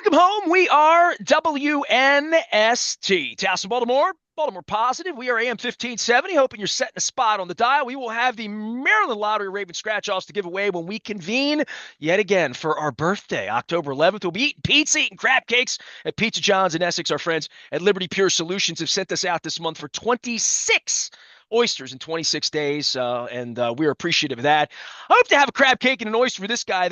Welcome home. We are WNST. Towson, Baltimore. Baltimore Positive. We are AM 1570. Hoping you're setting a spot on the dial. We will have the Maryland Lottery Raven scratch-offs to give away when we convene yet again for our birthday, October 11th. We'll be eating pizza, eating crab cakes at Pizza John's in Essex. Our friends at Liberty Pure Solutions have sent us out this month for 26 oysters in 26 days, and we're appreciative of that. I hope to have a crab cake and an oyster for this guy.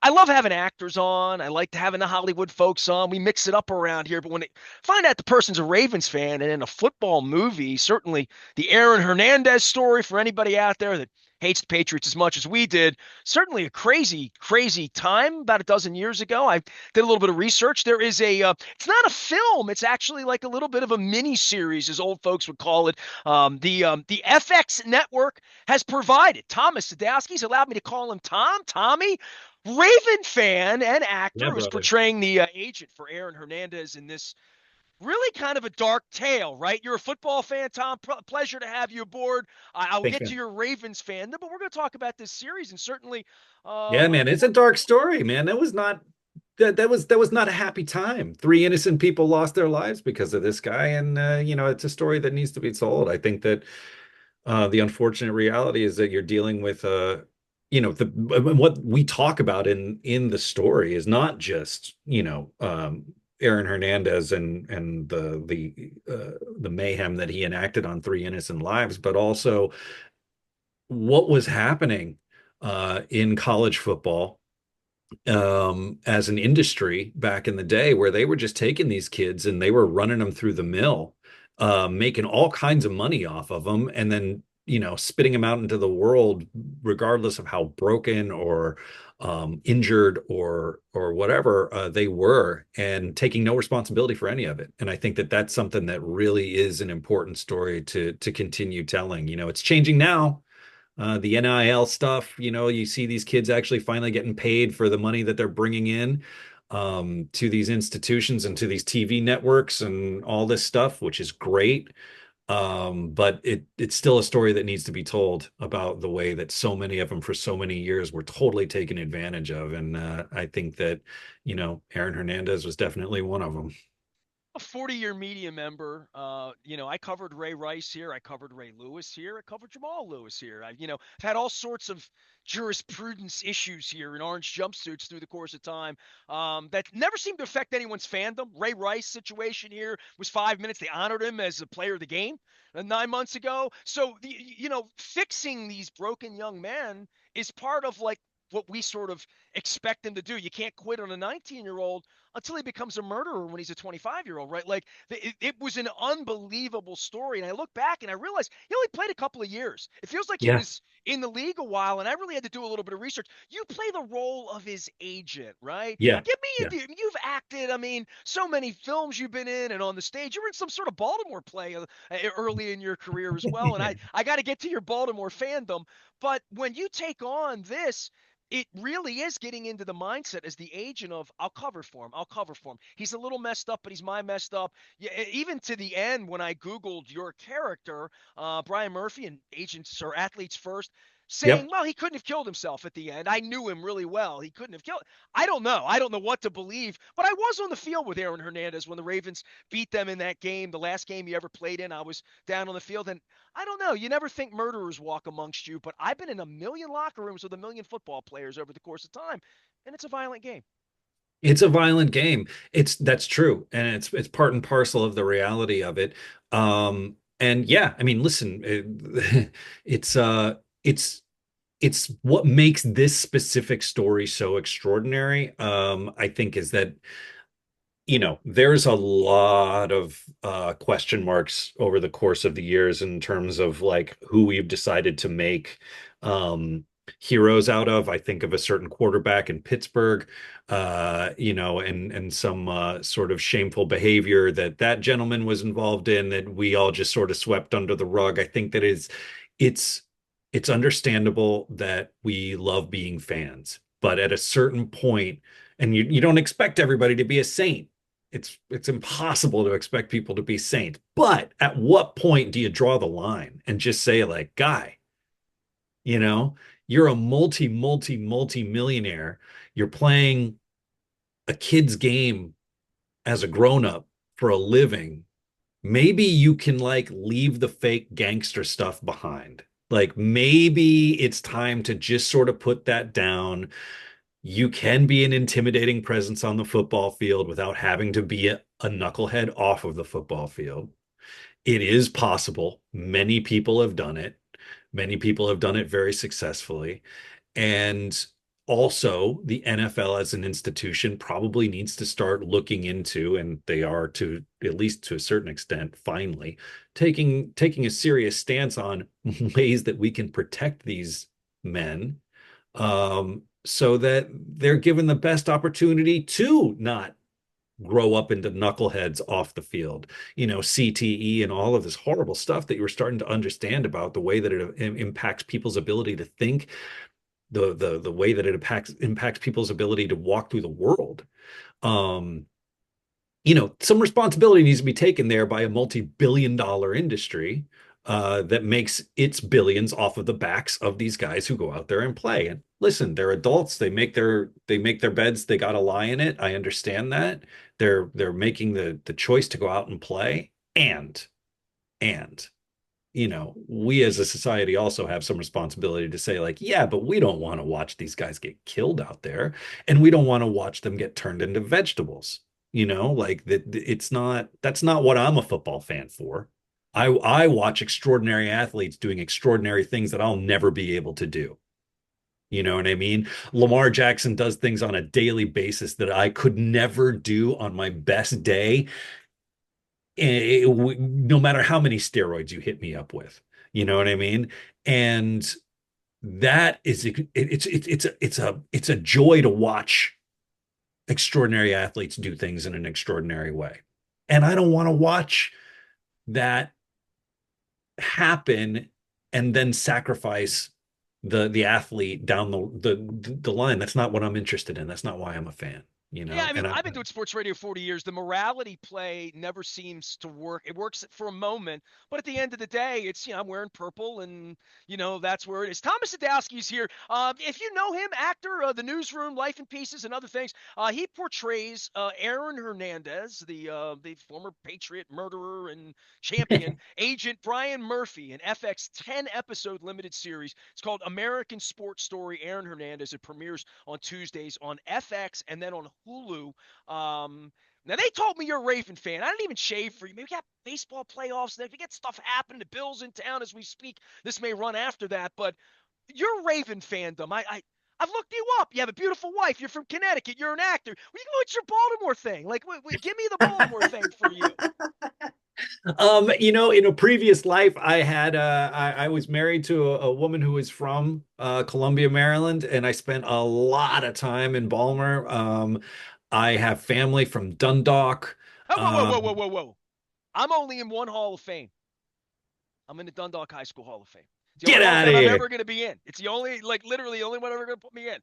I love having actors on. I like having the Hollywood folks on. We mix it up around here. But when they find out the person's a Ravens fan and in a football movie, certainly the Aaron Hernandez story for anybody out there that hates the Patriots as much as we did, certainly a crazy, crazy time about a dozen years ago. I did a little bit of research. There is it's not a film. It's actually like a little bit of a mini series, as old folks would call it. The FX network has provided. Thomas Sadoski's allowed me to call him Tommy. Raven fan and actor Yeah, who's brother. portraying the agent for Aaron Hernandez in this really kind of a dark tale, right? You're a football fan, Tom. Pleasure to have you aboard. I'll Thanks, get to man. your Ravens fan, but we're going to talk about this series and certainly, Yeah, man, it's a what, dark story, man. That was not a happy time. Three innocent people lost their lives because of this guy, and it's a story that needs to be told. I think that the unfortunate reality is that you're dealing with what we talk about in the story is not just Aaron Hernandez and the mayhem that he enacted on three innocent lives, but also what was happening in college football as an industry back in the day, where they were just taking these kids and they were running them through the mill, making all kinds of money off of them, and then spitting them out into the world, regardless of how broken or injured or whatever they were, and taking no responsibility for any of it. And I think that that's something that really is an important story to continue telling. It's changing now. The NIL stuff, you see these kids actually finally getting paid for the money that they're bringing in to these institutions and to these TV networks and all this stuff, which is great. But it's still a story that needs to be told about the way that so many of them for so many years were totally taken advantage of. And I think that, Aaron Hernandez was definitely one of them. a 40-year media member. I covered Ray Rice here. I covered Ray Lewis here. I covered Jamal Lewis here. I've had all sorts of jurisprudence issues here in orange jumpsuits through the course of time that never seemed to affect anyone's fandom. Ray Rice situation here was 5 minutes. They honored him as a player of the game 9 months ago. So, fixing these broken young men is part of like what we sort of expect them to do. You can't quit on a 19-year-old until he becomes a murderer when he's a 25-year-old, right? Like it was an unbelievable story. And I look back and I realized he only played a couple of years. It feels like he Yeah, was in the league a while, and I really had to do a little bit of research. You play the role of his agent, right? yeah, Give yeah, me you've acted. I mean, so many films you've been in and on the stage. You were in some sort of Baltimore play early in your career as well. And I got to get to your Baltimore fandom, but when you take on this, it really is getting into the mindset as the agent of I'll cover for him. I'll cover for him. He's a little messed up, but he's my messed up. Yeah, even to the end when I Googled your character, Brian Murphy and agents or athletes first, saying, yep. well, he couldn't have killed himself at the end. I knew him really well. He couldn't have killed. I don't know. I don't know what to believe, but I was on the field with Aaron Hernandez when the Ravens beat them in that game, the last game he ever played in. I was down on the field, and I don't know. You never think murderers walk amongst you, but I've been in a million locker rooms with a million football players over the course of time, and it's a violent game. It's a violent game. That's true, and it's part and parcel of the reality of it. And yeah, I mean, listen, it's it's it's what makes this specific story so extraordinary. I think is that there's a lot of question marks over the course of the years in terms of like who we've decided to make heroes out of. I think of a certain quarterback in Pittsburgh, and some sort of shameful behavior that gentleman was involved in that we all just sort of swept under the rug. I think that it's it's understandable that we love being fans, but at a certain point, and you don't expect everybody to be a saint. It's impossible to expect people to be saints. But at what point do you draw the line and just say, like, guy, you know, you're a multi millionaire. You're playing a kid's game as a grown-up for a living, maybe you can like leave the fake gangster stuff behind. Like maybe it's time to just sort of put that down. You can be an intimidating presence on the football field without having to be a knucklehead off of the football field. It is possible. Many people have done it. Many people have done it very successfully. And also, the NFL as an institution probably needs to start looking into, and they are to at least to a certain extent, finally, taking a serious stance on ways that we can protect these men, so that they're given the best opportunity to not grow up into knuckleheads off the field, CTE and all of this horrible stuff that you're starting to understand about the way that it impacts people's ability to think, the way that it impacts people's ability to walk through the world. Um, some responsibility needs to be taken there by a multi-billion-dollar industry that makes its billions off of the backs of these guys who go out there and play. And listen, they're adults. They make their beds. They got to lie in it. I understand that. They're making the choice to go out and play. And we as a society also have some responsibility to say, like, yeah, but we don't want to watch these guys get killed out there, and we don't want to watch them get turned into vegetables. Like that, that's not what I'm a football fan for. I watch extraordinary athletes doing extraordinary things that I'll never be able to do. You know what I mean? Lamar Jackson does things on a daily basis that I could never do on my best day, no matter how many steroids you hit me up with. You know what I mean? And that is it's a joy to watch extraordinary athletes do things in an extraordinary way. And I don't want to watch that happen and then sacrifice the athlete down the line. That's not what I'm interested in. That's not why I'm a fan, Yeah, I mean, And I I've been doing sports radio 40 years. The morality play never seems to work. It works for a moment, but at the end of the day, it's, I'm wearing purple and, that's where it is. Thomas Sadoski's here. If you know him, actor, The Newsroom, Life in Pieces, and other things, he portrays Aaron Hernandez, the former Patriot murderer and champion, Agent Brian Murphy, an FX 10-episode limited series. It's called American Sports Story, Aaron Hernandez. It premieres on Tuesdays on FX and then on Hulu. Now they told me you're a Raven fan. I didn't even shave for you. Maybe we got baseball playoffs. If we get stuff happening, the Bills in town as we speak. This may run after that, but your Raven fandom. I've looked you up. You have a beautiful wife. You're from Connecticut. You're an actor. What's your Baltimore thing? Like, give me the Baltimore thing for you. In a previous life, I was married to a woman who was from Columbia, Maryland, and I spent a lot of time in Baltimore. I have family from Dundalk. Oh, whoa, whoa, whoa, whoa, Um, whoa, whoa. I'm only in one Hall of Fame. I'm in the Dundalk High School Hall of Fame. It's the only get Hall of out of Fame I'm here. ever going to be in. It's the only, like, literally the only one ever going to put me in.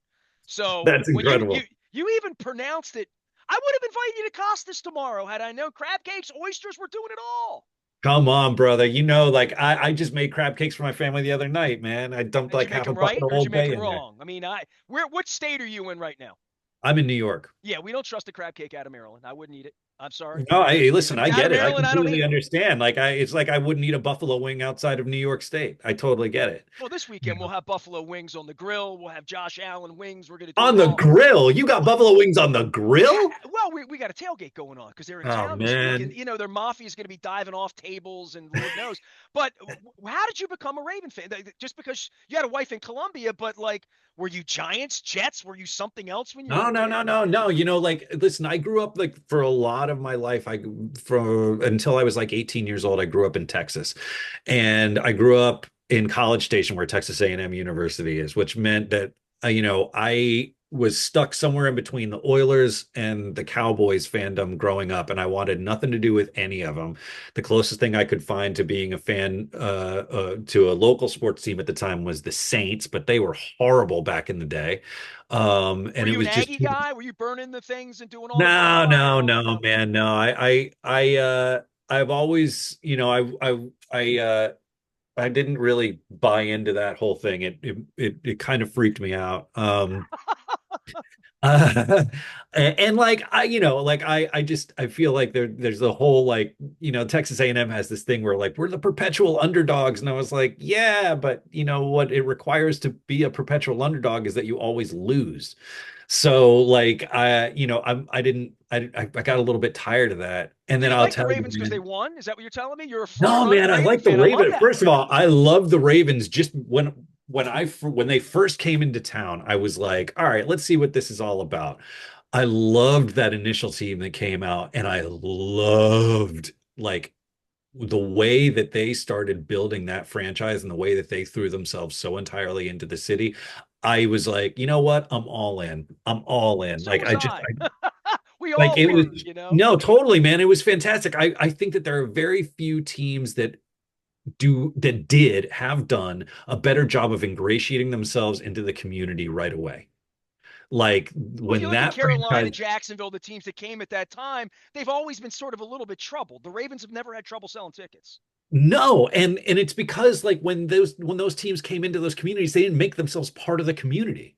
So That's when you incredible. you even pronounced it, I would have invited you to Costas tomorrow had I known crab cakes, oysters, were doing it all. Come on, brother. Like I just made crab cakes for my family the other night, man. I dumped Did you like make half a them bucket right of or did you Old make Bay them in there. wrong? I mean, which state are you in right now? I'm in New York. Yeah, we don't trust a crab cake out of Maryland. I wouldn't eat it. I'm sorry. No, If listen, it's I out of get it. I Maryland, I don't eat completely it. understand. It's like I wouldn't eat a buffalo wing outside of New York State. I totally get it. Well, this weekend we'll have buffalo wings on the grill. We'll have Josh Allen wings. We're going to do On it the all. grill. You got Well, buffalo wings on the grill? well, we got a tailgate going on because they're in Oh town this week, and man. their mafia is going to be diving off tables, and Lord knows. But how did you become a Raven fan? Just because you had a wife in Columbia, but like, were you Giants, Jets? Were you something else when you were No, a no, kid? no, no, no. Like, listen, I grew up like for a lot of my life. From until I was like 18 years old, I grew up in Texas, and I grew up in College Station, where Texas A&M University is, which meant that I was stuck somewhere in between the Oilers and the Cowboys fandom growing up, and I wanted nothing to do with any of them. The closest thing I could find to being a fan to a local sports team at the time was the Saints, but they were horrible back in the day. Were And it you an was just Aggie guy? Were you burning the things and doing all the no, bonfires and no, all that? no, No. man, no. I've always, I didn't really buy into that whole thing. It kind of freaked me out. Uh, and like I feel like there's the whole like Texas A&M has this thing where like we're the perpetual underdogs, and I was like, yeah, but you know what it requires to be a perpetual underdog is that you always lose. So like I got a little bit tired of that, and So then you I'll like the tell you, Ravens because they man. won? Is that what you're telling me? You're No, a man, I Raven like the fan. I love Raven. that. First of all, I love the Ravens. Just when they first came into town, I was like, all right, let's see what this is all about. I loved that initial team that came out, and I loved like the way that they started building that franchise and the way that they threw themselves so entirely into the city. I was like, you know what? I'm all in. I'm all in. So Like was I just I. We like all it were, was you know? no, totally, man. It was fantastic. I think that there are very few teams that did have done a better job of ingratiating themselves into the community right away. Like Well, you when look at that Carolina, franchise, Jacksonville, the teams that came at that time, they've always been sort of a little bit troubled. The Ravens have never had trouble selling tickets. no, and it's because like when those teams came into those communities, they didn't make themselves part of the community.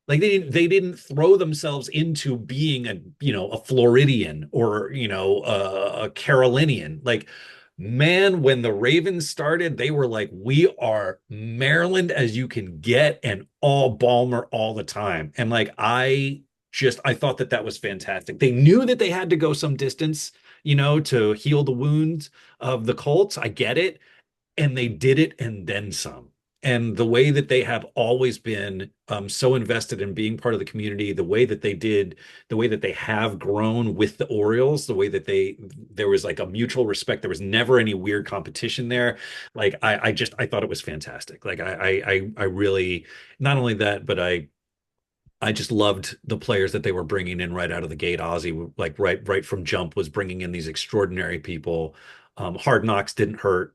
Like they didn't throw themselves into being a Floridian or a Carolinian. Like man, when the Ravens started, they were like, we are Maryland as you can get and all Balmer all the time. And like I thought that was fantastic. They knew that they had to go some distance, to heal the wounds of the Colts. I get it, and they did it and then some. And the way that they have always been so invested in being part of the community, the way that they have grown with the Orioles, the way that there was like a mutual respect. There was never any weird competition there. Like I thought it was fantastic. Like I really, not only that, but I just loved the players that they were bringing in right out of the gate. Ozzy, like right from jump, was bringing in these extraordinary people. Hard Knocks didn't hurt.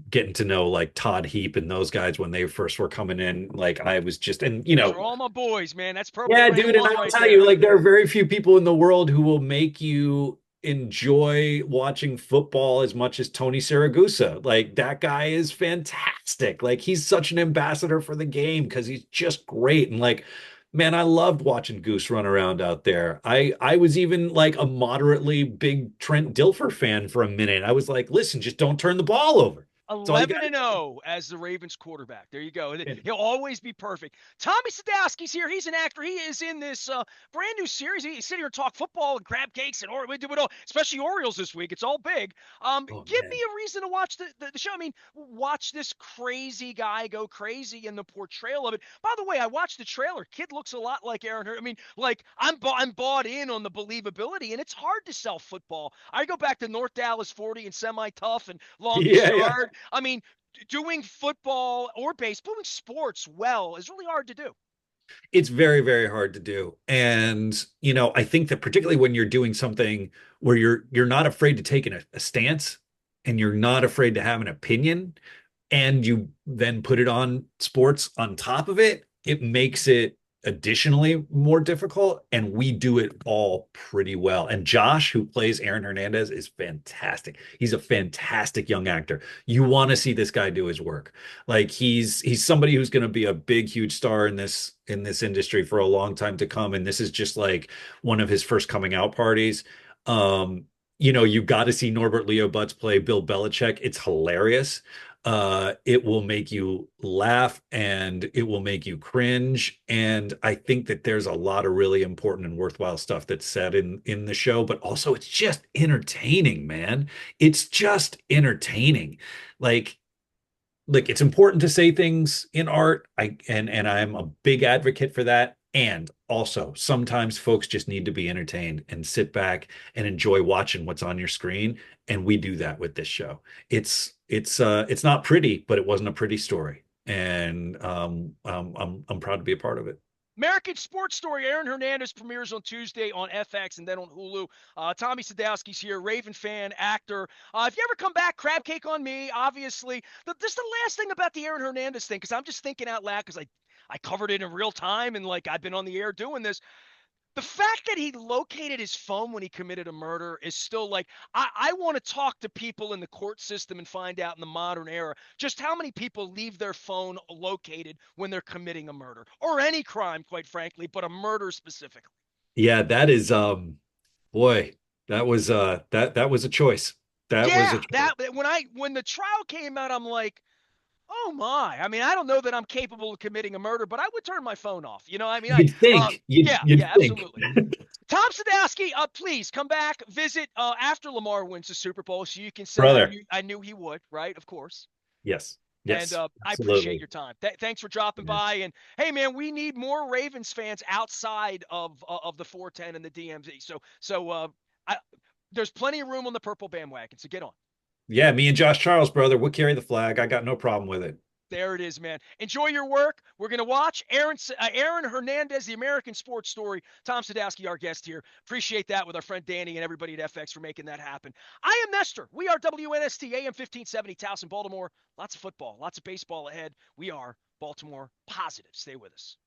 Getting to know like Todd Heap and those guys when they first were coming in, like I was just, and Those are all my boys, man. That's Purple yeah, Rain dude, and One I'll right tell you, there. like, there are very few people in the world who will make you enjoy watching football as much as Tony Siragusa. Like, that guy is fantastic. Like, he's such an ambassador for the game because he's just great. And like, man, I loved watching Goose run around out there. I was even like a moderately big Trent Dilfer fan for a minute. I was like, listen, just don't turn the ball over. That's all you 11 got and to 0 as the Ravens quarterback. There you go. do. He'll always be perfect. Tommy Sadoski's here. He's an actor. He is in this brand new series. He's sitting here and talk football and crab cakes and we do it all, especially Orioles this week. It's all big. Oh Give me man. a reason to watch the show. I mean, watch this crazy guy go crazy in the portrayal of it. By the way, I watched the trailer. Kid looks a lot like Aaron Hernandez. I mean, like I'm bought in on the believability, and it's hard to sell football. I go back to North Dallas 40 and semi tough and longest Yeah, yeah. yard. I mean, doing football or baseball, doing sports well is really hard to do. It's very, very hard to do. And, I think that particularly when you're doing something where you're not afraid to take a stance and you're not afraid to have an opinion, and you then put it on sports on top of it, it makes it additionally more difficult. And we do it all pretty well. And Josh, who plays Aaron Hernandez, is fantastic. He's a fantastic young actor. You want to see this guy do his work. Like he's somebody who's going to be a big, huge star in this industry for a long time to come. And this is just like one of his first coming out parties. You got to see Norbert Leo Butz play Bill Belichick. It's hilarious. It will make you laugh and it will make you cringe. And I think that there's a lot of really important and worthwhile stuff that's said in the show, but also it's just entertaining, man. It's just entertaining. Like it's important to say things in art. And I'm a big advocate for that. And also, sometimes folks just need to be entertained and sit back and enjoy watching what's on your screen. And we do that with this show. It's not pretty, but it wasn't a pretty story. And I'm proud to be a part of it. American Sports Story, Aaron Hernandez premieres on Tuesday on FX and then on Hulu. Tommy Sadowski's here, Raven fan, actor. If you ever come back, crab cake on me, obviously. This is the last thing about the Aaron Hernandez thing, because I'm just thinking out loud because I covered it in real time and like I've been on the air doing this. The fact that he located his phone when he committed a murder is still like, I want to talk to people in the court system and find out in the modern era just how many people leave their phone located when they're committing a murder or any crime, quite frankly, but a murder specifically. Yeah, that is boy, that was a choice. That was a Yeah, choice. that when the trial came out, I'm like, oh my. I mean, I don't know that I'm capable of committing a murder, but I would turn my phone off. You know, I mean, You'd think. yeah, You'd yeah, think. absolutely. Tom Sadoski, please come back, visit after Lamar wins the Super Bowl, so you can say Brother. I knew he would, right? Of course. Yes. And Yes. I appreciate Absolutely. your time. Thanks for dropping Yeah. by. And hey, man, we need more Ravens fans outside of the 410 and the DMZ. I, there's plenty of room on the purple bandwagon. So get on. Yeah, me and Josh Charles, brother, we'll carry the flag. I got no problem with it. There it is, man. Enjoy your work. We're going to watch Aaron Hernandez, the American Sports Story. Tom Sadoski, our guest here. Appreciate that with our friend Danny and everybody at FX for making that happen. I am Nestor. We are WNST AM 1570 Towson, Baltimore. Lots of football, lots of baseball ahead. We are Baltimore Positive. Stay with us.